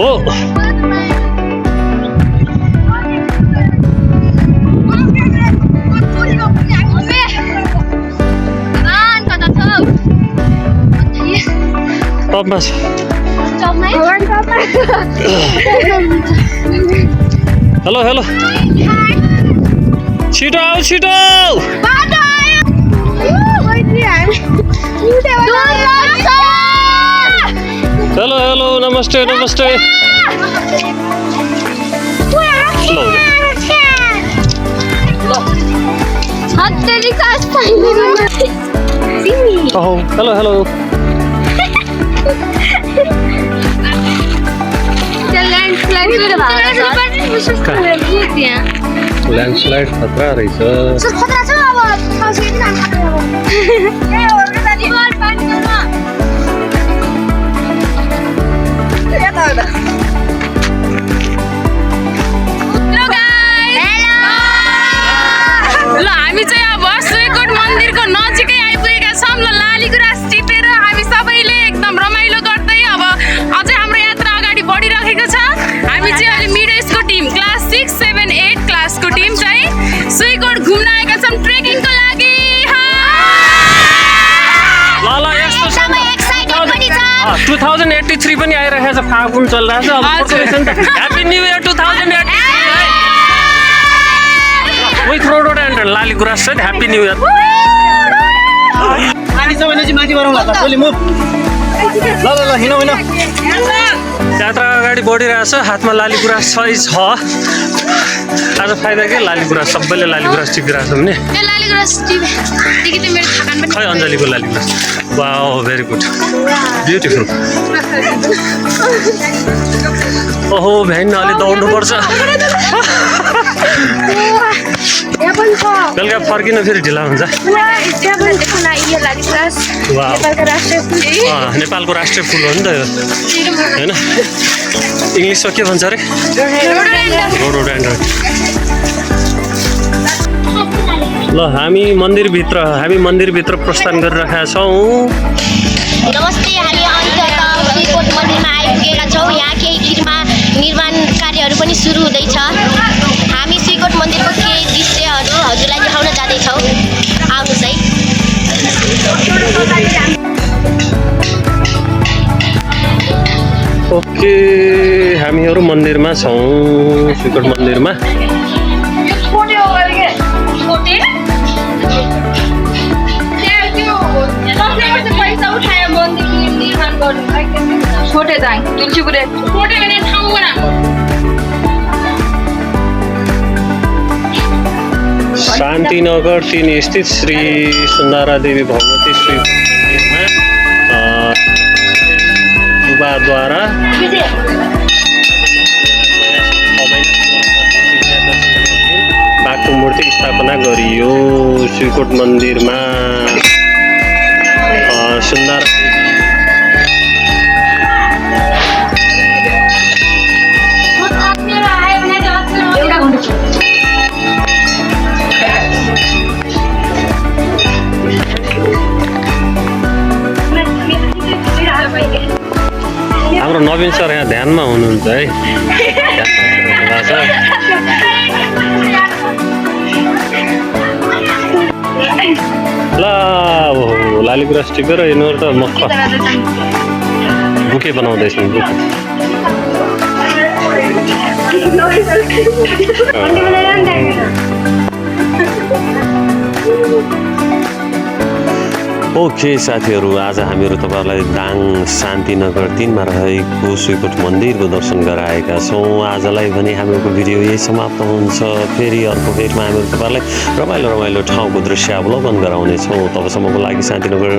हो टपमा छ हेलो हेलो छिटो आऊ छिटो हेलो हेलो नमस्ते नमस्ते हेलो हेलो ल्यान्डस्लाइड खतरा रहेछ हामी चाहिँ अब सुइकोट मन्दिरको नजिकै आइपुगेका छौँ ल लालीगुराँस टिपेर हामी सबैले एकदम रमाइलो गर्दै अब अझै हाम्रो यात्रा अगाडि बढिरहेको छ हामी चाहिँ अहिले मिडल टिम क्लास 6, 7, 8 क्लासको टिम चाहिँ सुइकोट घुम्न आएका छौँ ट्रेकिङको लागि 2083 पनि आइरहेको छ फागुन चलिरहेको छ अब happy new year 2083 with rhododendron Laligurans सहित ह्याप्पी न्यू इयर माथि छ भने चाहिँ माथि बढाउँला त टोली मुभ ल ल ल हिँडौ हिँडौ यात्रा अगाडि बढिरहेको छ हातमा लालीगुराँस छ आज फाइदा के लालीगुराँस सबैले लालीगुराँस टिपिरहेको छ भने खै अञ्जलीको Laligurans wow very good beautiful ओहो भ्याइन अलि दौड्नुपर्छ बेलुका फर्किन फेरि ढिला हुन्छ नेपालको राष्ट्रिय फुल हो नि त यो होइन इङ्ग्लिसमा के भन्छ अरे रोडोडेन्ड्रन ल हामी मन्दिरभित्र प्रस्थान गरिरहेका छौँ नमस्ते हामी अन्ततः सुइकोट मन्दिरमा आइपुगेका छौँ यहाँ केही निर्माण कार्यहरू पनि सुरु हुँदैछ हामी सुइकोट मन्दिरको केही दृश्यहरू हजुरलाई देखाउन जाँदैछौँ आउनुहोस् है ओके हामीहरू मन्दिरमा छौँ सुइकोट मन्दिरमा छोटे दाङ तुलसीपुर छोटे भने ठाउँमा शान्तिनगर 3 स्थित श्री सुन्दरा देवी भगवती श्री मन्दिरमा युवाद्वारा बाघको मूर्ति स्थापना गरियो सुइकोट मन्दिरमा सुन्दरा हाम्रो नवीन सर यहाँ ध्यानमा हुनुहुन्छ है ल लालीगुराँस टिपेर यिनीहरू त मक्ख बुके बनाउँदैछन् ओके साथीहरू आज हामीहरू तपाईँहरूलाई दाङ शान्तिनगर 3 मा रहेको सुइकोट मन्दिरको दर्शन गराएका छौँ आजलाई भने हामीहरूको भिडियो यही समाप्त हुन्छ फेरि अर्को भेटमा हामीहरू तपाईँहरूलाई रमाइलो ठाउँको दृश्य अवलोकन गराउनेछौँ तबसम्मको लागि शान्तिनगर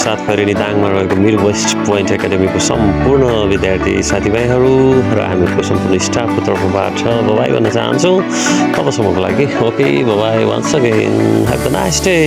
साथ खैरेनी दाङमा रहेको मिर वेस्ट पोइन्ट एकाडेमीको सम्पूर्ण विद्यार्थी साथीभाइहरू र हामीहरूको सम्पूर्ण स्टाफको तर्फबाट बबाई भन्न चाहन्छौँ तबसम्मको लागि okay bye bye once again have a nice day